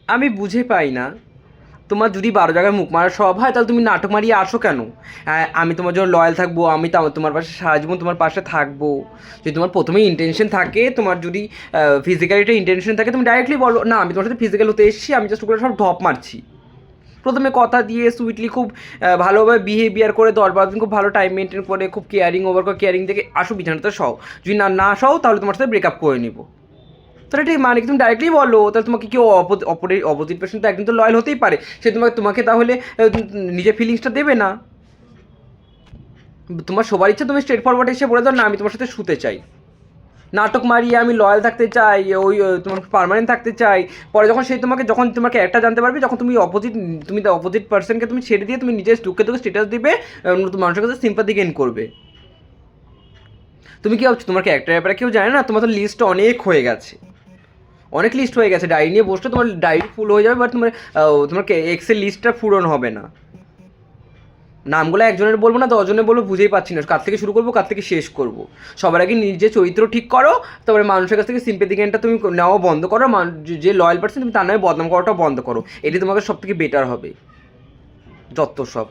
আমি বুঝে পাই না, তোমার যদি 12 জায়গায় মুখ মারার স্বভাব হয় তাহলে তুমি নাটক মারিয়ে আসো কেন? হ্যাঁ, আমি তোমার জন্য লয়াল থাকবো, আমি তোমার পাশে সারা জীবন তোমার পাশে থাকবো। যদি তোমার প্রথমেই ইন্টেনশন থাকে, তোমার যদি ফিজিক্যালিটা ইন্টেনশন থাকে, তুমি ডাইরেক্টলি বলো না আমি তোমার সাথে ফিজিক্যাল হতে এসেছি, আমি জাস্ট ওগুলো সব ঢপ মারছি। প্রথমে কথা দিয়ে সুইটলি খুব ভালোভাবে বিহেভিয়ার করে 10-12 দিন খুব ভালো টাইম মেনটেন করে খুব কেয়ারিং ওভার করে কেয়ারিং থেকে আসো বিছানাতে সও। যদি না সও তাহলে তোমার সাথে ব্রেকআপ করে নিবো। তাহলে ঠিক মানে কি তুমি ডাইরেক্টলি বলো, তাহলে তোমাকে কেউ অপোজিট পার্সন তো একদিন তো লয়াল হতেই পারে, সে তোমাকে তাহলে নিজের ফিলিংসটা দেবে না। তোমার সবার ইচ্ছা তুমি স্ট্রেট ফরওয়ার্ড এসে বলে দাও না আমি তোমার সাথে শুতে চাই, নাটক মারিয়ে আমি লয়াল থাকতে চাই, ওই তোমার পার্মানেন্ট থাকতে চাই। পরে যখন সেই যখন তোমার ক্যারেক্টার জানতে পারবে, যখন তুমি দ্য অপোজিট পার্সনকে তুমি ছেড়ে দিয়ে তুমি নিজের দুঃখে দুঃখে স্ট্যাটাস দিবে, মানুষের কাছে সিম্পাথি গেইন করবে। তুমি কি ভাবছো তোমার ক্যারেক্টারের ব্যাপারে কেউ জানে না? তোমার তো লিস্ট অনেক হয়ে গেছে, অনেক লিস্ট হয়ে গেছে, ডায়েরি নিয়ে বসলে তোমার ডায়েরি ফুল হয়ে যাবে, বাট তোমার এক্সেল লিস্টটা পূরণ হবে না। নামগুলো একজনের বলবো না 10 জনের বলবো, বুঝেই পাচ্ছি না কার থেকে শুরু করবো কার থেকে শেষ করবো। সবার আগে নিজের চরিত্র ঠিক করো, তারপরে মানুষের কাছ থেকে সিম্পেথি গেইনটা তুমি নেওয়া বন্ধ করো, যে লয়াল পার্সন তুমি তার নামে বদনাম করাটাও বন্ধ করো, এটি তোমাকে সব থেকে বেটার হবে। যত সব